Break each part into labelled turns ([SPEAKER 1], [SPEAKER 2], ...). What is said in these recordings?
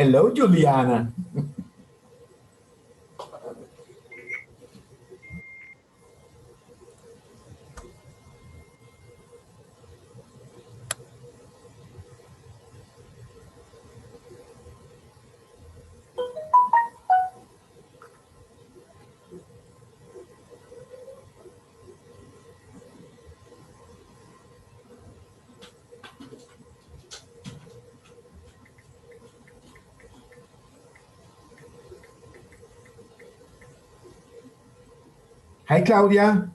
[SPEAKER 1] Hello, Giuliana. Hi, Claudia.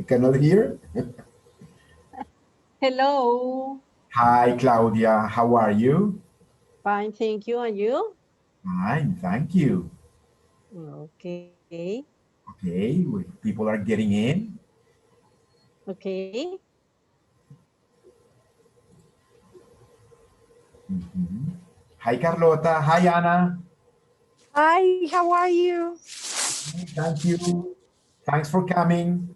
[SPEAKER 1] Cannot hear?
[SPEAKER 2] Hello.
[SPEAKER 1] Hi, Claudia. How are you?
[SPEAKER 2] Fine, thank you. And you?
[SPEAKER 1] Fine, thank you.
[SPEAKER 2] Okay.
[SPEAKER 1] Okay, people are getting in.
[SPEAKER 2] Okay.
[SPEAKER 1] Mhm. Hi, Carlota. Hi, Anna.
[SPEAKER 3] Hi, how are you?
[SPEAKER 1] Thank you. Thanks for coming.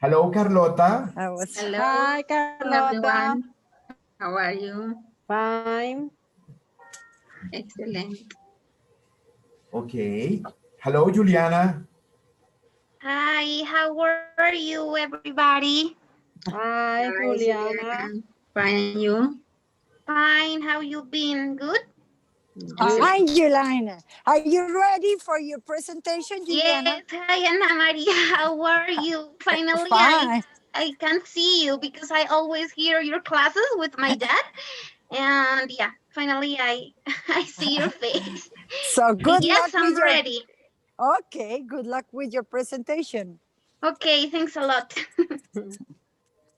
[SPEAKER 1] Hello, Carlota.
[SPEAKER 4] Hello,
[SPEAKER 2] Hi, Carlota.
[SPEAKER 4] everyone. How are you?
[SPEAKER 2] Fine.
[SPEAKER 4] Excellent.
[SPEAKER 1] Okay. Hello, Giuliana.
[SPEAKER 5] Hi, how are you, everybody?
[SPEAKER 2] Hi,
[SPEAKER 4] Hi,
[SPEAKER 2] Juliana.
[SPEAKER 4] Fine, and you?
[SPEAKER 5] Fine, how you been? Good?
[SPEAKER 2] Good.
[SPEAKER 3] Hi, Giuliana. Are you ready for your presentation, Giuliana?
[SPEAKER 5] Yes, hi, Ana Maria. How are you? Finally,
[SPEAKER 3] Fine.
[SPEAKER 5] I can see you because I always hear your classes with my dad. And yeah, finally I see your face.
[SPEAKER 3] So good
[SPEAKER 5] Yes,
[SPEAKER 3] luck
[SPEAKER 5] I'm
[SPEAKER 3] with your,
[SPEAKER 5] ready.
[SPEAKER 3] okay, good luck with your presentation.
[SPEAKER 5] Okay, thanks a lot.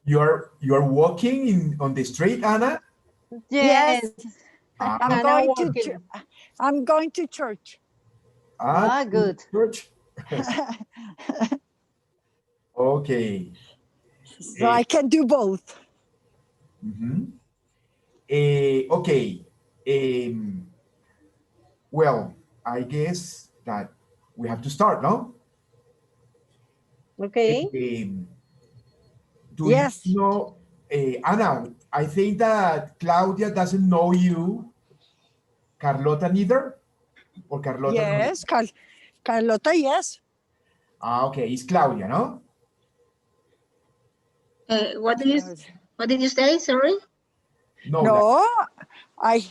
[SPEAKER 1] You're walking on the street, Anna?
[SPEAKER 2] Yes.
[SPEAKER 1] Ah,
[SPEAKER 3] I'm
[SPEAKER 2] Anna
[SPEAKER 3] going to,
[SPEAKER 2] walking.
[SPEAKER 3] I'm going to church.
[SPEAKER 2] Good.
[SPEAKER 1] Church. Okay.
[SPEAKER 3] So I can do both.
[SPEAKER 1] Mhm. Okay. Well, I guess that we have to start, no?
[SPEAKER 2] Okay.
[SPEAKER 1] Do you
[SPEAKER 3] Yes,
[SPEAKER 1] know, Anna? I think that Claudia doesn't know you. Carlota neither, or Carlota knows you?
[SPEAKER 3] yes, Carlota, yes.
[SPEAKER 1] Ah, okay. It's Claudia, no?
[SPEAKER 4] What did you say? Sorry.
[SPEAKER 1] No.
[SPEAKER 3] No, I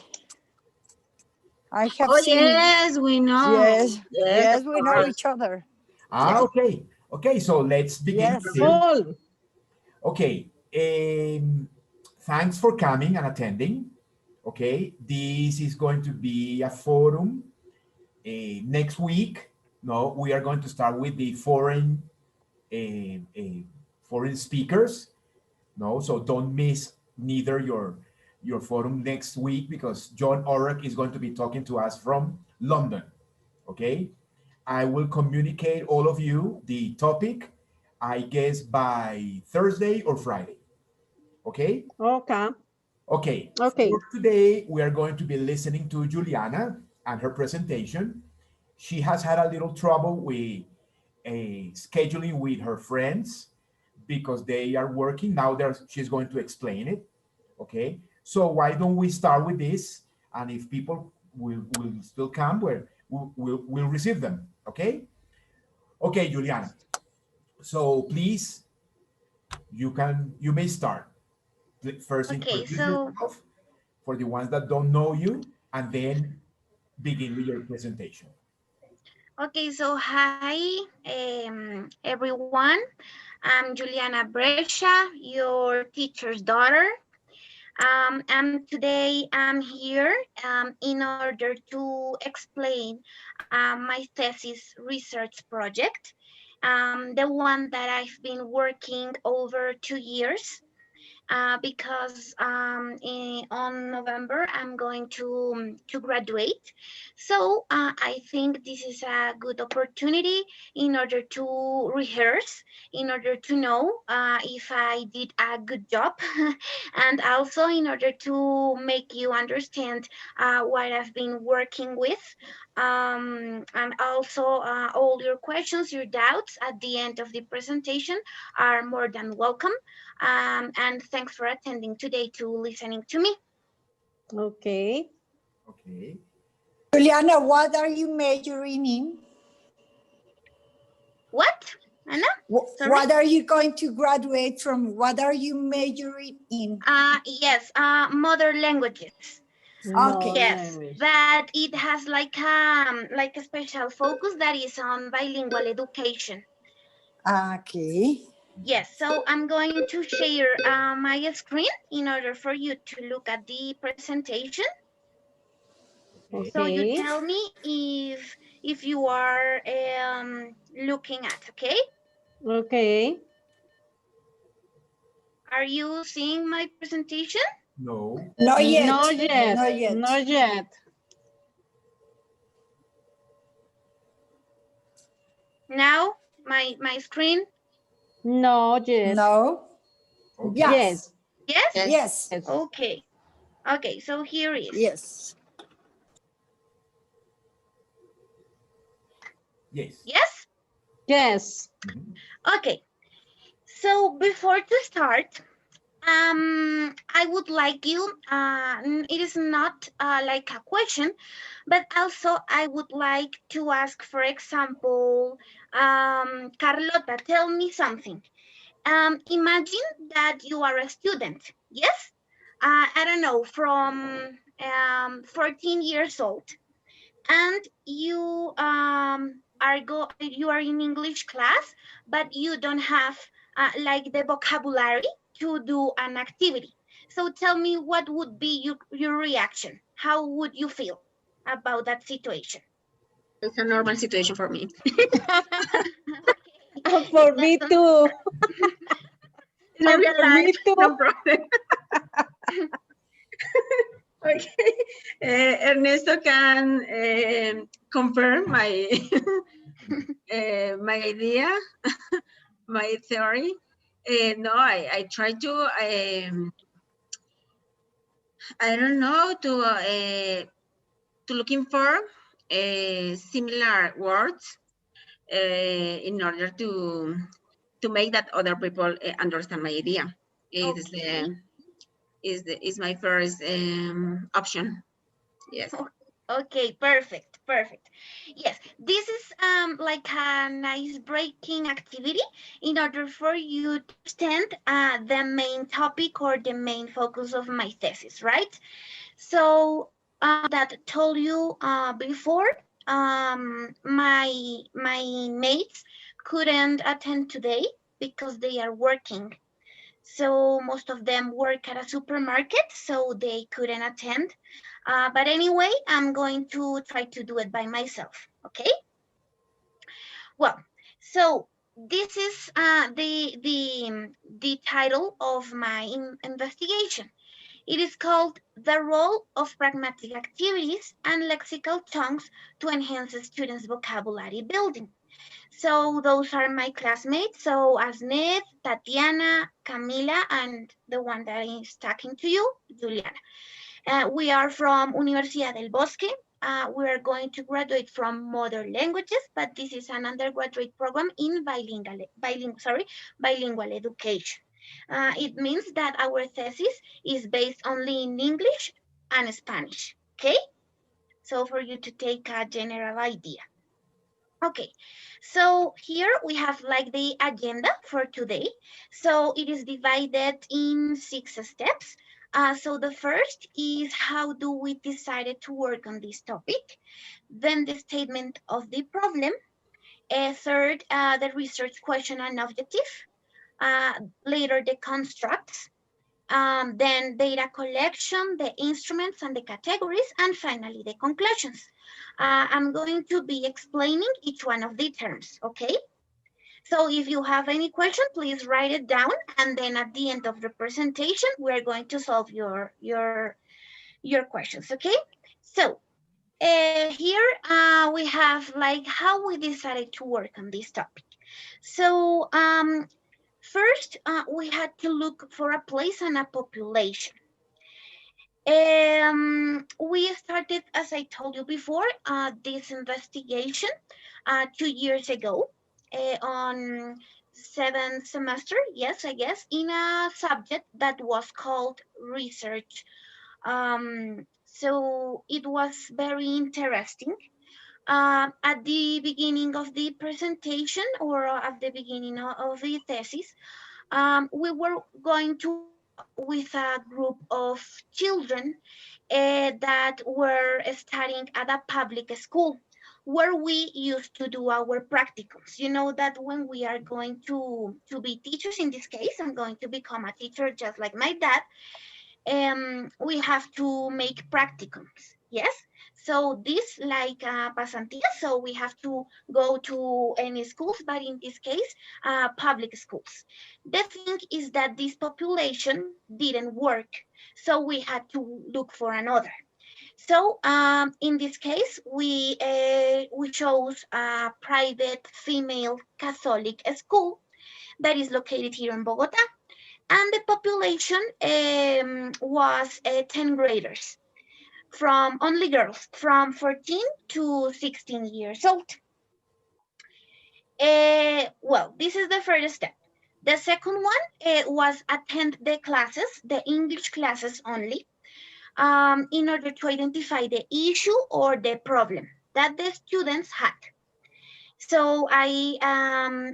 [SPEAKER 3] have
[SPEAKER 4] Oh
[SPEAKER 3] seen,
[SPEAKER 4] yes, we know.
[SPEAKER 3] yes,
[SPEAKER 4] Yes,
[SPEAKER 3] yes,
[SPEAKER 4] of
[SPEAKER 3] we know
[SPEAKER 4] course.
[SPEAKER 3] each other.
[SPEAKER 1] Ah, okay. Okay, so let's begin.
[SPEAKER 3] Yes.
[SPEAKER 2] Full.
[SPEAKER 1] Okay. Thanks for coming and attending. Okay, this is going to be a forum next week. No, we are going to start with the foreign speakers. No, so don't miss neither your forum next week because John Orrick is going to be talking to us from London. Okay, I will communicate all of you the topic, I guess by Thursday or Friday. Okay.
[SPEAKER 2] Okay.
[SPEAKER 1] Okay,
[SPEAKER 2] Okay.
[SPEAKER 1] for today, we are going to be listening to Giuliana and her presentation. She has had a little trouble with scheduling with her friends because they are working. Now she's going to explain it. Okay, so why don't we start with this? And if people will still come, we'll receive them. Okay? Okay, Giuliana. So please, you may start. First,
[SPEAKER 5] Okay,
[SPEAKER 1] introduce
[SPEAKER 5] so
[SPEAKER 1] yourself for the ones that don't know you, and then begin with your presentation.
[SPEAKER 5] hi, everyone. I'm Giuliana Brescia, your teacher's daughter. And today I'm here in order to explain my thesis research project, the one that I've been working over 2 years. because on November I'm going to graduate. So I think this is a good opportunity in order to rehearse, in order to know if I did a good job, and also in order to make you understand what I've been working with. And also all your questions, your doubts at the end of the presentation are more than welcome. And thanks for attending today to listening to me.
[SPEAKER 2] Okay.
[SPEAKER 1] Okay.
[SPEAKER 3] Giuliana, what are you majoring in?
[SPEAKER 5] What, Anna? Sorry?
[SPEAKER 3] What are you going to graduate from? What are you majoring in?
[SPEAKER 5] Yes, mother languages.
[SPEAKER 3] Okay.
[SPEAKER 5] Yes, but it has like a special focus that is on bilingual education.
[SPEAKER 3] Okay.
[SPEAKER 5] Yes, so I'm going to share my screen in order for you to look at the presentation.
[SPEAKER 1] Okay.
[SPEAKER 5] So you
[SPEAKER 2] Okay.
[SPEAKER 5] tell me if you are looking at, okay?
[SPEAKER 2] Okay.
[SPEAKER 5] Are you seeing my presentation?
[SPEAKER 1] No.
[SPEAKER 3] Not yet.
[SPEAKER 2] Not yet.
[SPEAKER 3] Not yet.
[SPEAKER 2] Not yet.
[SPEAKER 5] Now my screen?
[SPEAKER 2] Not yet.
[SPEAKER 3] No.
[SPEAKER 1] Okay.
[SPEAKER 3] Yes.
[SPEAKER 5] Yes?
[SPEAKER 3] Yes.
[SPEAKER 2] Yes.
[SPEAKER 5] Okay. Okay, so here is.
[SPEAKER 3] Yes.
[SPEAKER 1] Yes.
[SPEAKER 5] Yes?
[SPEAKER 2] Yes.
[SPEAKER 1] Mhm.
[SPEAKER 5] Okay. So before to start, I would like you, it is not like a question, but also I would like to ask, for example, Carlota, tell me something. Imagine that you are a student, yes? I don't know, from 14 years old, and you you are in English class, but you don't have like the vocabulary to do an activity. So tell me, what would be your reaction? How would you feel about that situation?
[SPEAKER 4] It's a normal situation for me.
[SPEAKER 5] Okay.
[SPEAKER 2] For me
[SPEAKER 5] That's
[SPEAKER 2] too.
[SPEAKER 4] In my real
[SPEAKER 2] For me
[SPEAKER 4] life,
[SPEAKER 2] too.
[SPEAKER 4] no problem. Okay. Ernesto can confirm my my idea, my theory. No, I try to I don't know to looking for similar words in order to make that other people understand my idea.
[SPEAKER 5] okay.
[SPEAKER 4] Is my first option. Yes.
[SPEAKER 5] Okay, perfect, perfect. Yes, this is like a nice breaking activity in order for you to understand the main topic or the main focus of my thesis, right? So that told you before, my mates couldn't attend today because they are working. So most of them work at a supermarket, so they couldn't attend. But anyway, I'm going to try to do it by myself, okay? Well, so this is the title of my investigation. It is called The Role of Pragmatic Activities and Lexical Chunks to Enhance Students' Vocabulary Building. So those are my classmates. So Asned, Tatiana, Camila, and the one that is talking to you, Giuliana. We are from Universidad del Bosque. We are going to graduate from modern languages, but this is an undergraduate program in bilingual education. It means that our thesis is based only in English and Spanish, okay? So for you to take a general idea. Okay, so here we have like the agenda for today. So it is divided in 6 steps. So the first is, how do we decide to work on this topic? Then the statement of the problem. Third, the research question and objective. Later, the constructs. Then data collection, the instruments and the categories, and finally the conclusions. I'm going to be explaining each one of the terms, okay? So if you have any question, please write it down, and then at the end of the presentation, we're going to solve your questions, okay? So here we have like how we decided to work on this topic. So first, we had to look for a place and a population. We started, as I told you before, this investigation 2 years ago on seventh semester, yes, I guess, in a subject that was called research. So it was very interesting. At the beginning of the presentation or at the beginning of the thesis, we were going to work with a group of children that were studying at a public school where we used to do our practicums. You know that when we are going to be teachers, in this case, I'm going to become a teacher just like my dad, we have to make practicums. Yes. So this like pasantía, so we have to go to any schools, but in this case, public schools. The thing is that this population didn't work, so we had to look for another. So in this case, we chose a private female Catholic school that is located here in Bogota, and the population was 10 graders, from only girls from 14 to 16 years old. Well, this is the first step. The second one was attend the classes, the English classes only, in order to identify the issue or the problem that the students had. So I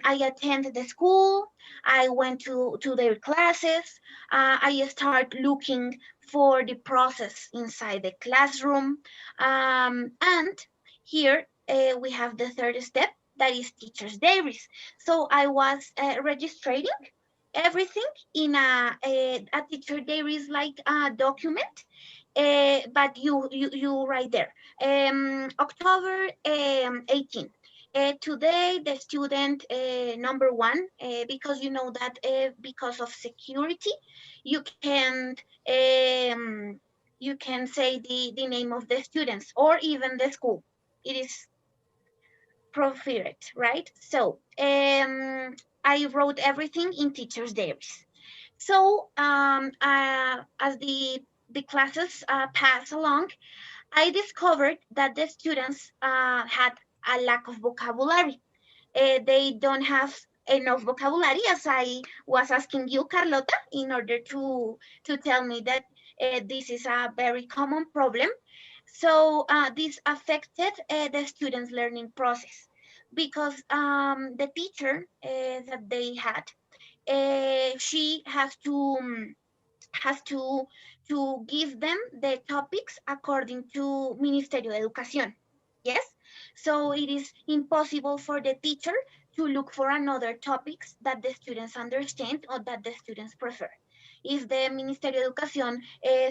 [SPEAKER 5] attended the school, I went to their classes, I start looking for the process inside the classroom. And here we have the third step, that is teacher's diaries. So I was registering everything in a teacher diaries like a document, but you write there, October 18th. Today, the student number one, because you know that because of security, you can say the name of the students or even the school. It is preferred, right? So I wrote everything in teacher's diaries. So as the classes pass along, I discovered that the students had a lack of vocabulary. They don't have enough vocabulary, as I was asking you, Carlota, in order to tell me that this is a very common problem. So this affected the students' learning process, because the teacher that they had, she has to give them the topics according to Ministerio de Educación. Yes, so it is impossible for the teacher to look for another topics that the students understand or that the students prefer. If the Ministerio de Educación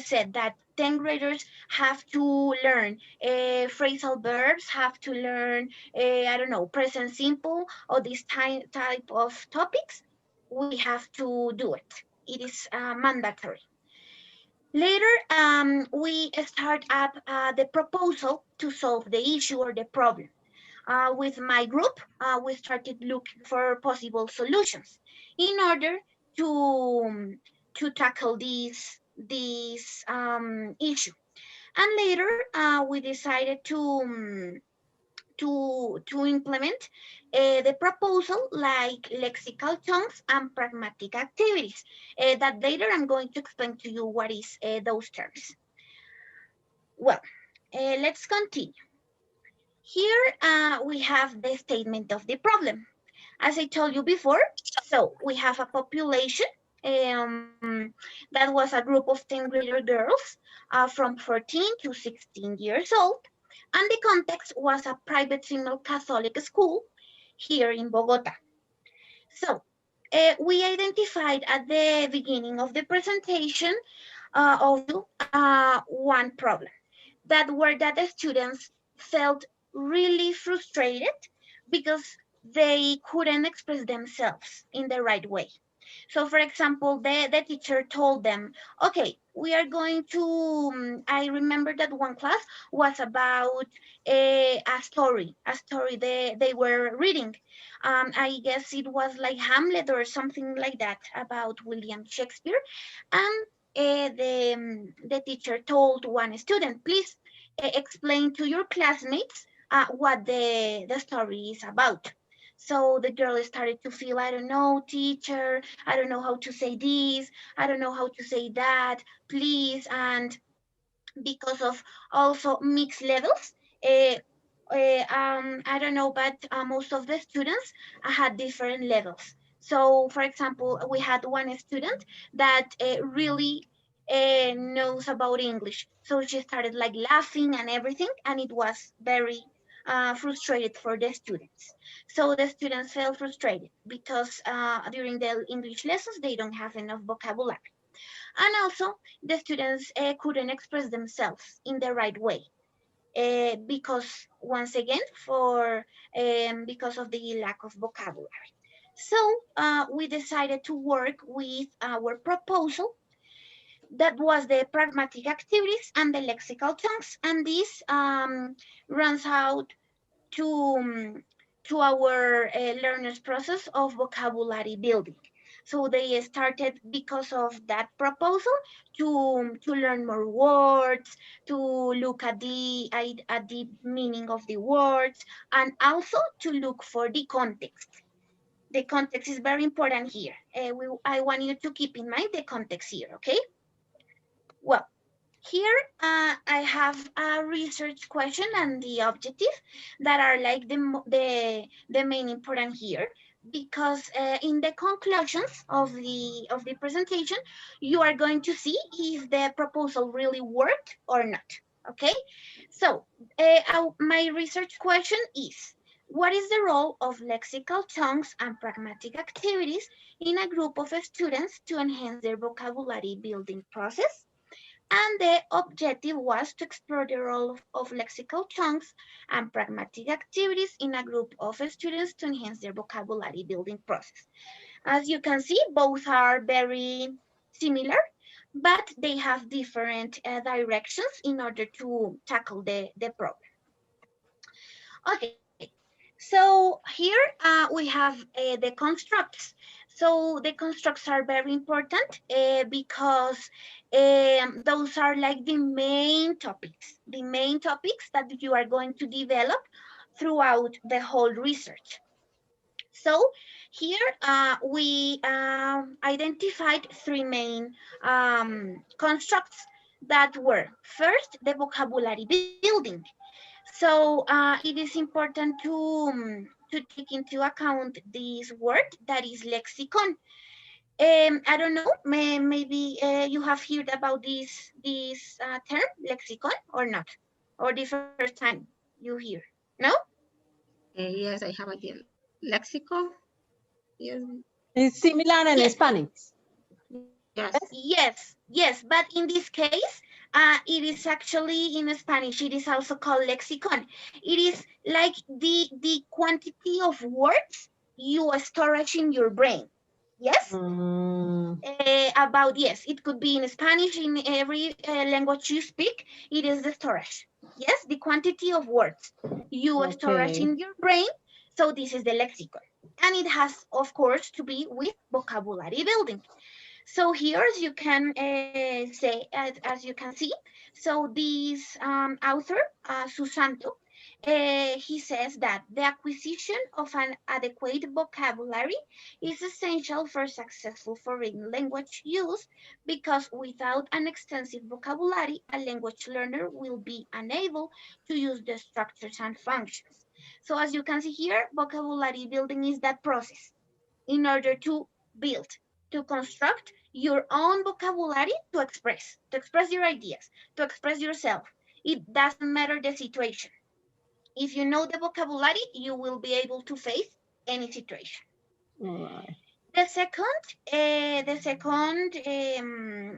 [SPEAKER 5] said that 10 graders have to learn phrasal verbs, have to learn, I don't know, present simple, or this type of topics, we have to do it. It is mandatory. Later, we start up the proposal to solve the issue or the problem. With my group, we started looking for possible solutions in order to tackle this issue. And later, we decided to implement the proposal like lexical tongues and pragmatic activities. That later I'm going to explain to you what is those terms. Well, let's continue. Here we have the statement of the problem. As I told you before, so we have a population that was a group of 10 grader girls from 14 to 16 years old. And the context was a private female Catholic school here in Bogota. So we identified at the beginning of the presentation one problem, that the students felt really frustrated because they couldn't express themselves in the right way. So for example, the teacher told them, okay, we are going to, I remember that one class was about a story they were reading. I guess it was like Hamlet or something like that about William Shakespeare. And the teacher told one student, please explain to your classmates what the story is about. So the girl started to feel, I don't know, teacher, I don't know how to say this, I don't know how to say that, please. And because of also mixed levels, I don't know, but most of the students had different levels. So, for example, we had one student that really knows about English. So she started like laughing and everything, and it was very frustrated for the students. So the students felt frustrated because during the English lessons, they don't have enough vocabulary. And also, the students couldn't express themselves in the right way because, once again, because of the lack of vocabulary. So we decided to work with our proposal that was the pragmatic activities and the lexical chunks, and this runs out to to our learners process of vocabulary building. So they started, because of that proposal, to learn more words, to look at the meaning of the words, and also to look for the context. The context is very important here. I want you to keep in mind the context here, okay? Well, here I have a research question and the objective that are like the main important here, because in the conclusions of the presentation, you are going to see if the proposal really worked or not. Okay, so my research question is, what is the role of lexical chunks and pragmatic activities in a group of students to enhance their vocabulary building process? And the objective was to explore the role of lexical chunks and pragmatic activities in a group of students to enhance their vocabulary building process. As you can see, both are very similar, but they have different directions in order to tackle the problem. Okay, so here we have the constructs. So the constructs are very important because those are like the main topics that you are going to develop throughout the whole research. So here we identified three main constructs that were, first, the vocabulary building. So it is important to take into account this word that is lexicon. I don't know, maybe you have heard about this term, lexicon, or not? Or the first time you hear? No?
[SPEAKER 4] Yes, I have a lexical. Yes,
[SPEAKER 2] It's similar in
[SPEAKER 5] Yes.
[SPEAKER 2] Spanish.
[SPEAKER 5] Yes, but in this case, it is actually in Spanish. It is also called lexicon. It is like the quantity of words you storage in your brain. Yes. About, yes, it could be in Spanish, in every language you speak. It is the storage. Yes, the quantity of words you storage in your brain. So this is the lexicon, and it has, of course, to be with vocabulary building. So here, as you can say, as you can see, so this author, Susanto, he says that the acquisition of an adequate vocabulary is essential for successful foreign language use, because without an extensive vocabulary, a language learner will be unable to use the structures and functions. So as you can see here, vocabulary building is that process in order to build, to construct your own vocabulary to express your ideas, to express yourself. It doesn't matter the situation. If you know the vocabulary, you will be able to face any situation.
[SPEAKER 2] Right.
[SPEAKER 5] The second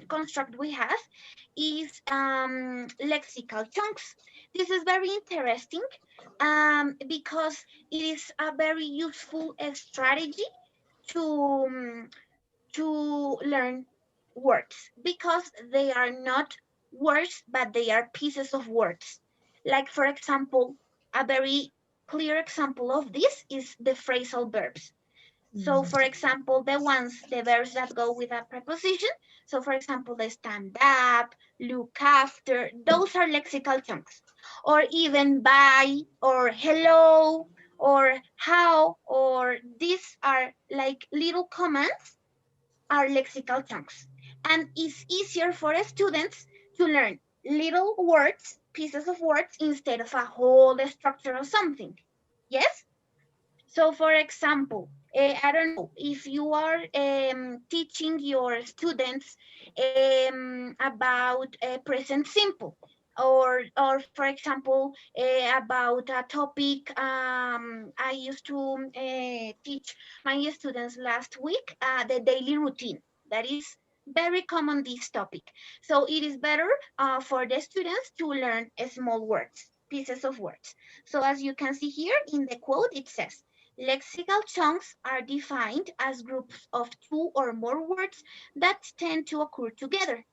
[SPEAKER 5] construct we have is lexical chunks. This is very interesting because it is a very useful strategy to to learn words because they are not words, but they are pieces of words. Like, for example, a very clear example of this is the phrasal verbs. So, for example, the verbs that go with a preposition. So, for example, the stand up, look after, those are lexical chunks. Or even bye, or hello, or how, or these are like little commands are lexical chunks. And it's easier for students to learn little words, pieces of words, instead of a whole structure of something. Yes? So for example, I don't know, if you are teaching your students about present simple, or for example, about a topic I used to teach my students last week, the daily routine. That is very common, this topic. So it is better for the students to learn small words, pieces of words. So as you can see here in the quote, it says, lexical chunks are defined as groups of two or more words that tend to occur together,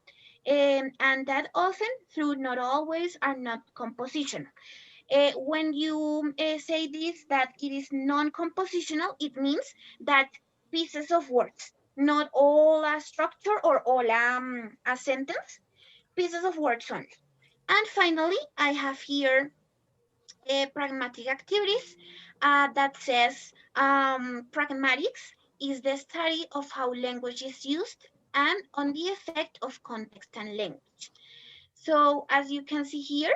[SPEAKER 5] and that often, through not always, are not compositional. When you say this, that it is non-compositional, it means that pieces of words, not all a structure or all a sentence, pieces of words only. And finally, I have here pragmatic activities that says pragmatics is the study of how language is used and on the effect of context and language. So as you can see here,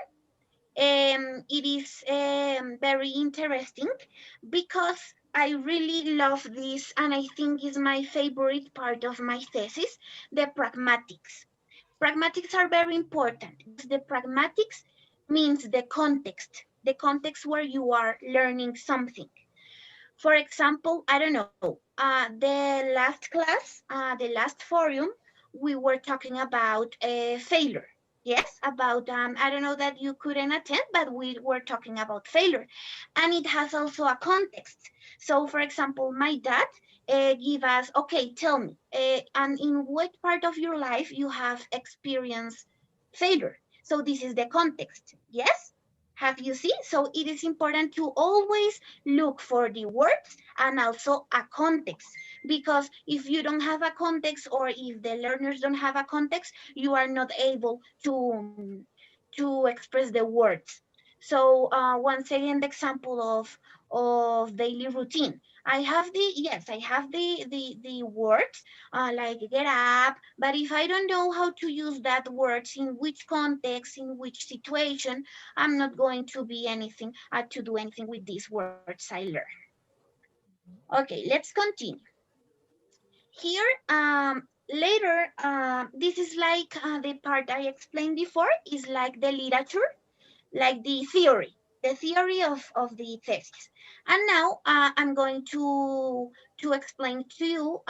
[SPEAKER 5] it is very interesting because I really love this, and I think is my favorite part of my thesis, the pragmatics. Pragmatics are very important. The pragmatics means the context where you are learning something. For example, I don't know, the last class, the last forum, we were talking about failure. Yes, about, I don't know that you couldn't attend, but we were talking about failure. And it has also a context. So, for example, my dad give us, okay, tell me, and in what part of your life you have experienced failure? So this is the context. Yes? Have you seen? So it is important to always look for the words and also a context, because if you don't have a context, or if the learners don't have a context, you are not able to express the words. So once again, the example of daily routine. I have the words like get up, but if I don't know how to use that words, in which context, in which situation, I'm not going to be anything to do anything with these words I learn. Okay, let's continue. Here, later, this is like the part I explained before, is like the literature, like the theory of the thesis. And now I'm going to explain to you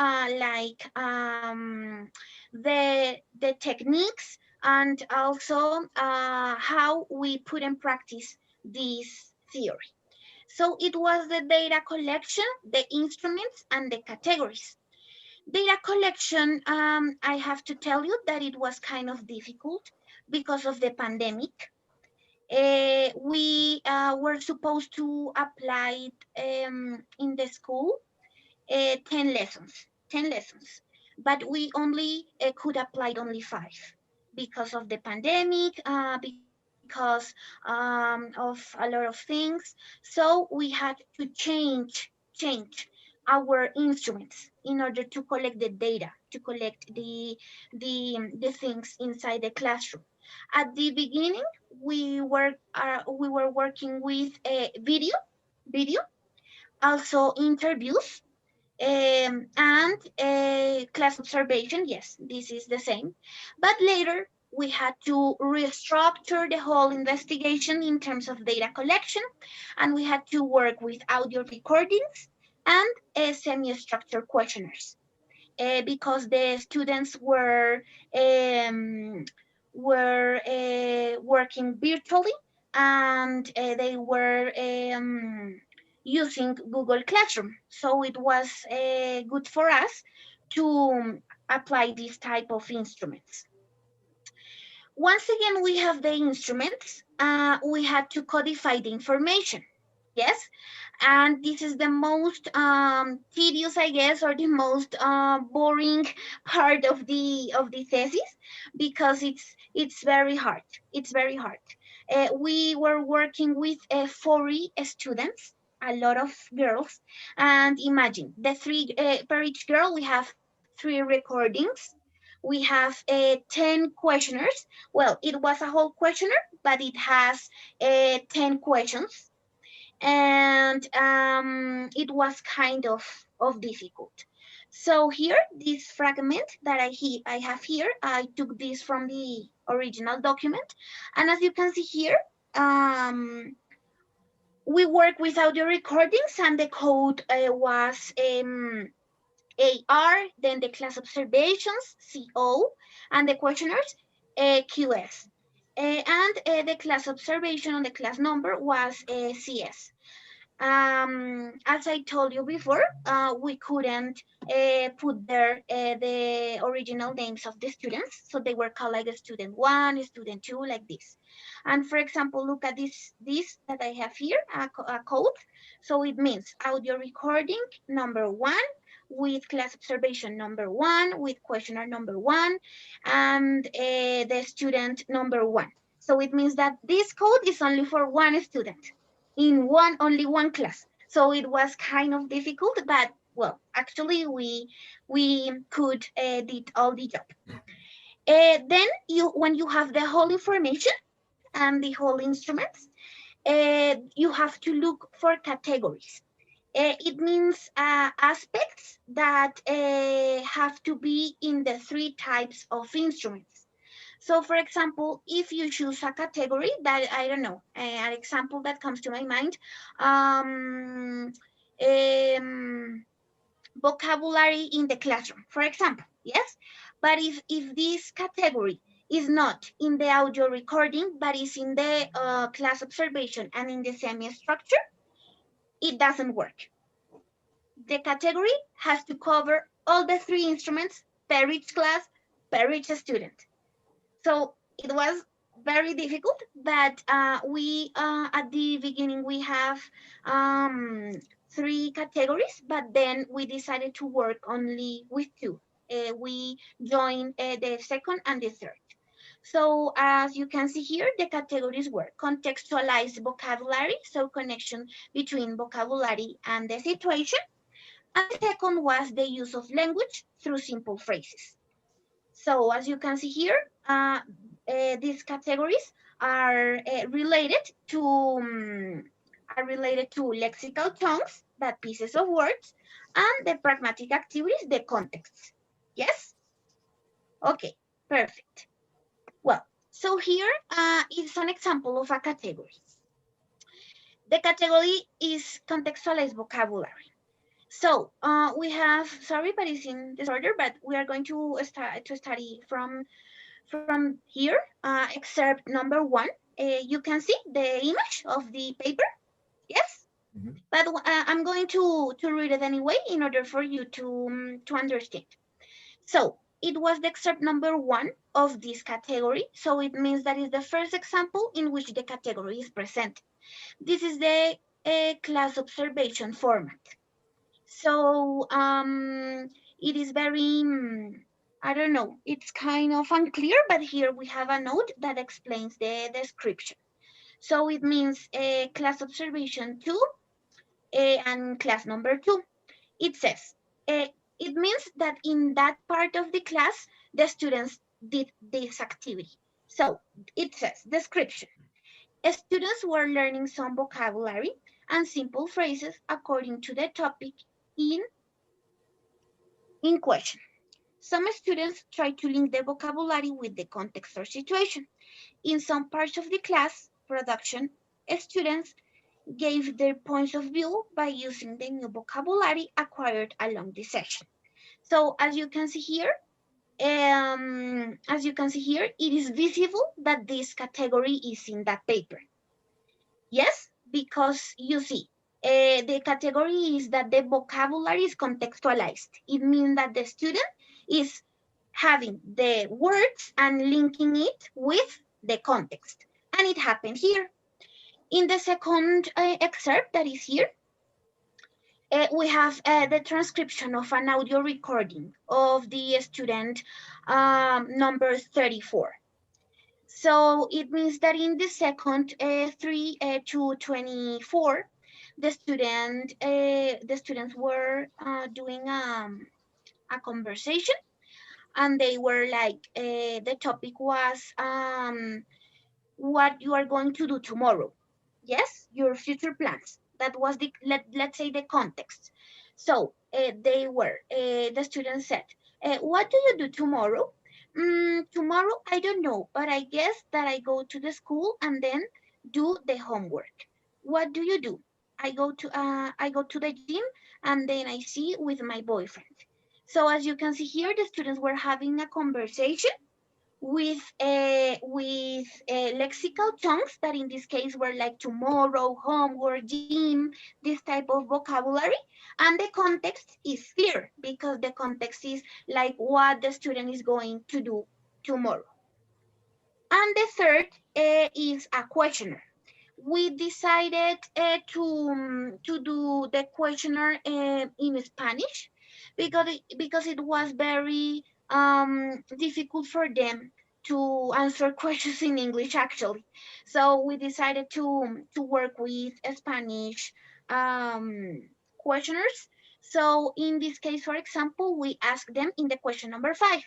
[SPEAKER 5] the techniques, and also how we put in practice this theory. So it was the data collection, the instruments, and the categories. Data collection, I have to tell you that it was kind of difficult because of the pandemic. We were supposed to apply in the school 10 lessons, 10 lessons, but we only could apply only 5 because of the pandemic, because of a lot of things. So we had to change our instruments in order to collect the data, to collect the things inside the classroom. At the beginning, we were working with video, also interviews, and class observation. Yes, this is the same. But later, we had to restructure the whole investigation in terms of data collection, and we had to work with audio recordings and semi-structured questionnaires. Because the students were working virtually, and they were using Google Classroom. So it was good for us to apply this type of instruments. Once again, we have the instruments. We had to codify the information. Yes, and this is the most tedious, I guess, or the most boring part of the thesis, because it's very hard. It's very hard. We were working with 40 students, a lot of girls, and imagine the three per each girl. We have 3 recordings. We have 10 questionnaires. Well, it was a whole questionnaire, but it has 10 questions, and it was kind of difficult. So here, this fragment that I have here, I took this from the original document, and as you can see here, we work with audio recordings, and the code was AR, then the class observations, CO, and the questionnaires, QS. And the class observation on the class number was CS. As I told you before, we couldn't put there the original names of the students, so they were called like student 1, student 2, like this. And for example, look at this that I have here, a code. So it means audio recording number 1 with class observation number 1 with questionnaire number 1 and the student number 1. So it means that this code is only for one student in only one class. So it was kind of difficult, but well, actually we could did all the job. Then when you have the whole information and the whole instruments, you have to look for categories. It means aspects that have to be in the 3 types of instruments. So for example, if you choose a category that, I don't know, an example that comes to my mind, vocabulary in the classroom, for example, yes? But if this category is not in the audio recording, but is in the class observation and in the semi-structure, it doesn't work. The category has to cover all the 3 instruments per each class, per each student. So it was very difficult, but we at the beginning we have 3 categories, but then we decided to work only with 2. We joined the second and the third. So as you can see here, the categories were contextualized vocabulary, so connection between vocabulary and the situation. And the second was the use of language through simple phrases. So as you can see here, these categories are related to lexical tongues, that pieces of words, and the pragmatic activities, the contexts. Yes? Okay, perfect. Well, so here is an example of a category. The category is contextualized vocabulary. So we have, sorry, but it's in disorder, but we are going to study from here, excerpt number 1. You can see the image of the paper, yes? Mm-hmm. But I'm going to read it anyway in order for you to understand. So it was the excerpt number 1 of this category. So it means that is the first example in which the category is presented. This is the class observation format. So it is very, I don't know, it's kind of unclear, but here we have a note that explains the description. So it means class observation 2 and class number 2. It says, it means that in that part of the class, the students did this activity. So it says, description. Students were learning some vocabulary and simple phrases according to the topic in question. Some students try to link the vocabulary with the context or situation. In some parts of the class production, students gave their points of view by using the new vocabulary acquired along the session. So as you can see here, it is visible that this category is in that paper. Yes, because you see, the category is that the vocabulary is contextualized. It means that the student is having the words and linking it with the context. And it happened here. In the second excerpt that is here, we have the transcription of an audio recording of the student number 34. So it means that in the second 3 to 24, the students were doing a conversation, and they were like, the topic was what you are going to do tomorrow. Yes, your future plans. That was the, let's say, the context. So the students said, what do you do tomorrow? Tomorrow, I don't know, but I guess that I go to the school and then do the homework. What do you do? I go to the gym and then I see with my boyfriend. So as you can see here, the students were having a conversation with lexical chunks that in this case were like tomorrow, homework, gym, this type of vocabulary. And the context is clear because the context is like what the student is going to do tomorrow. And the third is a questionnaire. We decided to do the questionnaire in Spanish because it was very difficult for them to answer questions in English actually. So we decided to work with Spanish questionnaires. So in this case, for example, we asked them in the question number 5,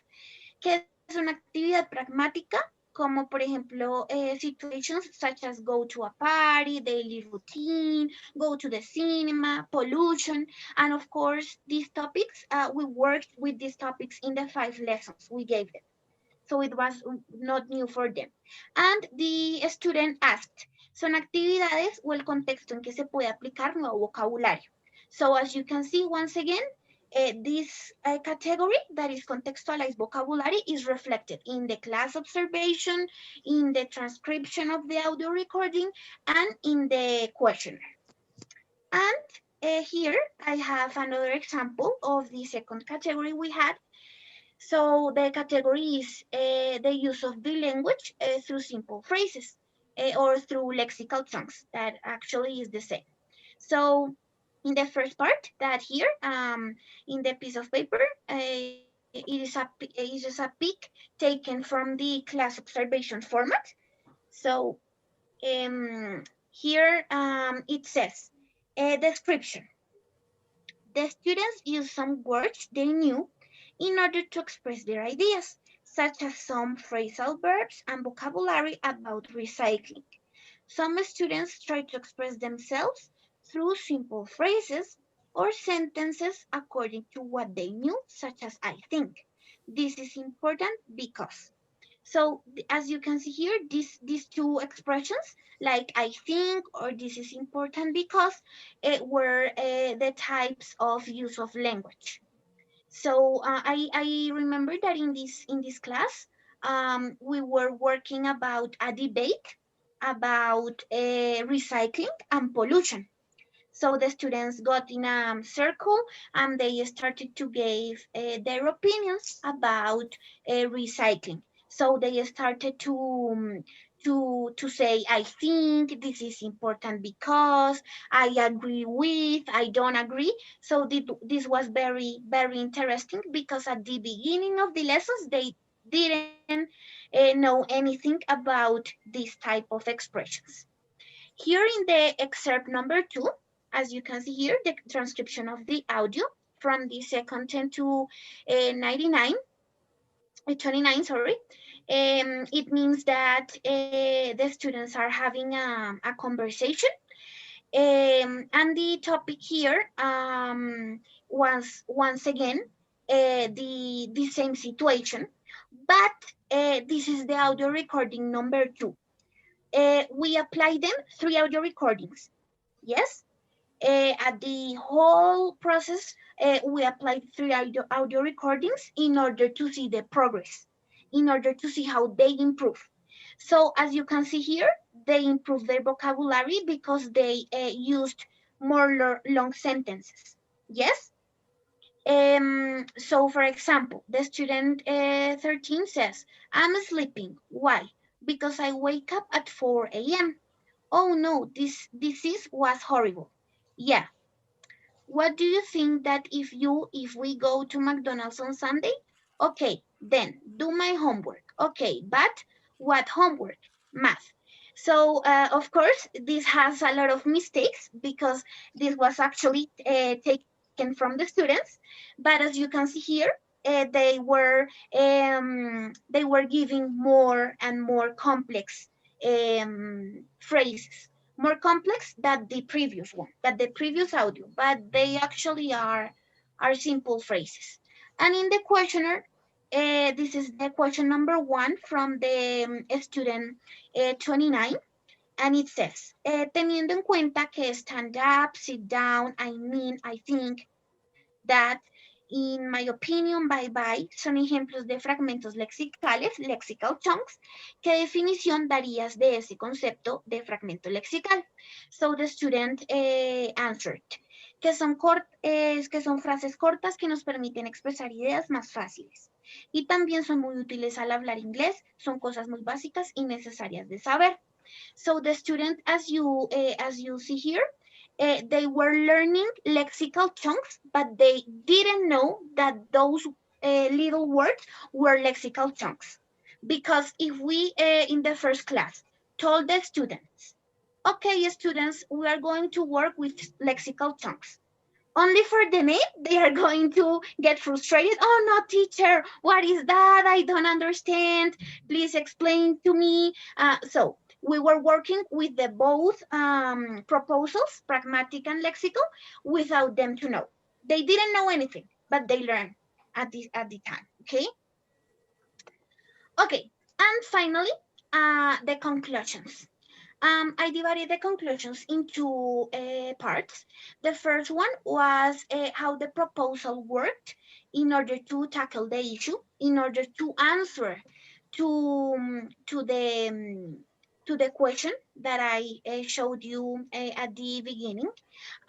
[SPEAKER 5] ¿qué es una actividad pragmática? Como por ejemplo situations such as go to a party, daily routine, go to the cinema, pollution, and of course these topics, we worked with these topics in the 5 lessons we gave them. So it was not new for them. And the student asked, ¿son actividades o el contexto en que se puede aplicar nuevo vocabulario? So as you can see, once again, this category that is contextualized vocabulary is reflected in the class observation, in the transcription of the audio recording, and in the questionnaire. And here I have another example of the second category we had. So the category is the use of the language through simple phrases or through lexical chunks. That actually is the same. So in the first part, that here in the piece of paper, it is just a pic taken from the class observation format. So here it says, description. The students use some words they knew in order to express their ideas, such as some phrasal verbs and vocabulary about recycling. Some students try to express themselves through simple phrases or sentences according to what they knew, such as I think. This is important because. So as you can see here, these two expressions, like I think or this is important because, were the types of use of language. So I remember that in this class, we were working about a debate about recycling and pollution. So the students got in a circle and they started to give their opinions about recycling. So they started to say, I think this is important because, I agree with, I don't agree. So this was very, very interesting because at the beginning of the lessons, they didn't know anything about this type of expressions. Here in the excerpt number 2, as you can see here, the transcription of the audio from the second 10 to 29, sorry. It means that the students are having a conversation. And the topic here was once again the same situation, but this is the audio recording number 2. We apply them 3 audio recordings. Yes, at the whole process, we applied 3 audio recordings in order to see the progress, in order to see how they improve. So as you can see here, they improved their vocabulary because they used more long sentences. Yes? So for example, the student 13 says, I'm sleeping. Why? Because I wake up at 4 a.m. Oh no, this disease was horrible. Yeah. What do you think that if we go to McDonald's on Sunday? Okay, then do my homework. Okay, but what homework? Math. So of course, this has a lot of mistakes because this was actually taken from the students. But as you can see here, they were giving more and more complex phrases, more complex than the previous one, than the previous audio, but they actually are simple phrases. And in the questionnaire, this is the question number 1 from the student 29, and it says, teniendo en cuenta que stand up, sit down, I mean, I think, that, in my opinion, bye bye, son ejemplos de fragmentos lexicales, lexical chunks. ¿Qué definición darías de ese concepto de fragmento lexical? So the student answered, que son frases cortas que nos permiten expresar ideas más fáciles. Y también son muy útiles al hablar inglés, son cosas muy básicas y necesarias de saber. So the student, as you see here, they were learning lexical chunks, but they didn't know that those little words were lexical chunks. Because if we, in the first class, told the students, okay, students, we are going to work with lexical chunks. Only for the name, they are going to get frustrated. Oh, no, teacher, what is that? I don't understand. Please explain to me. So we were working with the both proposals, pragmatic and lexical, without them to know. They didn't know anything, but they learned at the time, okay? Okay, and finally, the conclusions. I divided the conclusions into parts. The first one was how the proposal worked in order to tackle the issue, in order to answer to the question that I showed you at the beginning,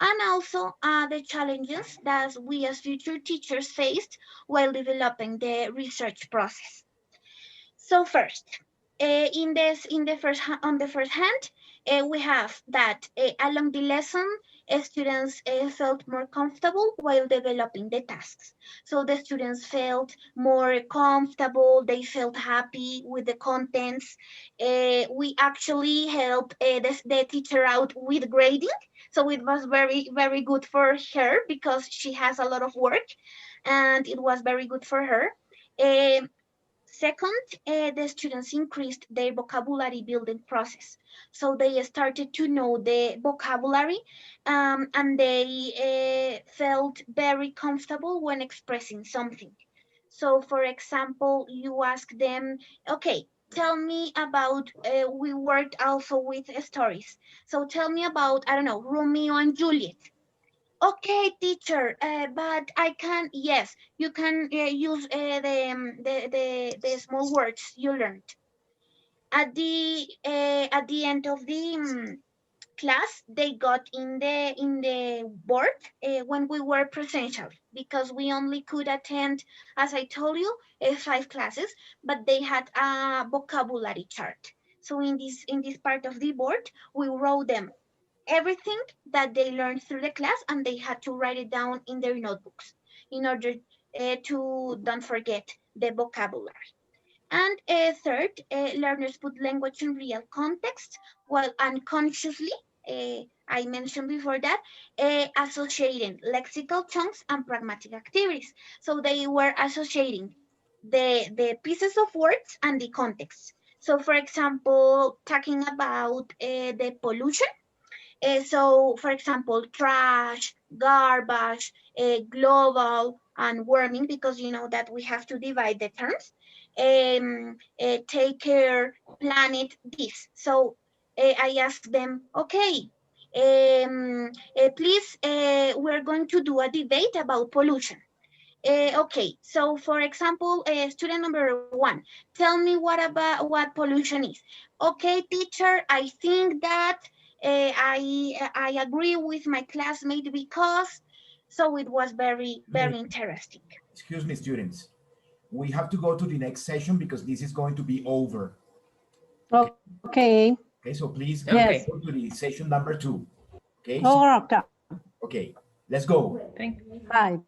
[SPEAKER 5] and also the challenges that we as future teachers faced while developing the research process. So first, on the first hand, we have that along the lesson, students felt more comfortable while developing the tasks. So the students felt more comfortable, they felt happy with the contents. We actually helped the teacher out with grading. So it was very, very good for her because she has a lot of work and it was very good for her. Second, the students increased their vocabulary building process. So they started to know the vocabulary and they felt very comfortable when expressing something. So for example, you ask them, okay, tell me about, we worked also with stories. So tell me about, I don't know, Romeo and Juliet. Okay, teacher, but I can, yes, you can use the small words you learned. At the end of the class, they got in the board when we were presential, because we only could attend, as I told you, 5 classes, but they had a vocabulary chart. So in this part of the board, we wrote them everything that they learned through the class, and they had to write it down in their notebooks in order to don't forget the vocabulary. And third, learners put language in real context while unconsciously, I mentioned before that, associating lexical chunks and pragmatic activities. So they were associating the pieces of words and the context. So for example, talking about the pollution, so, for example, trash, garbage, global, and warming, because you know that we have to divide the terms. Take care, planet, this. So I asked them, okay, please, we're going to do a debate about pollution. Okay, so for example, student number 1, tell me what pollution is. Okay, teacher, I think that I agree with my classmate because, so it was very interesting.
[SPEAKER 1] Excuse me, students. We have to go to the next session because this is going to be over.
[SPEAKER 2] Okay.
[SPEAKER 1] Okay, so please
[SPEAKER 2] Yes.
[SPEAKER 1] go to the session number 2. Okay,
[SPEAKER 2] Okay.
[SPEAKER 1] okay, let's go.
[SPEAKER 2] Bye.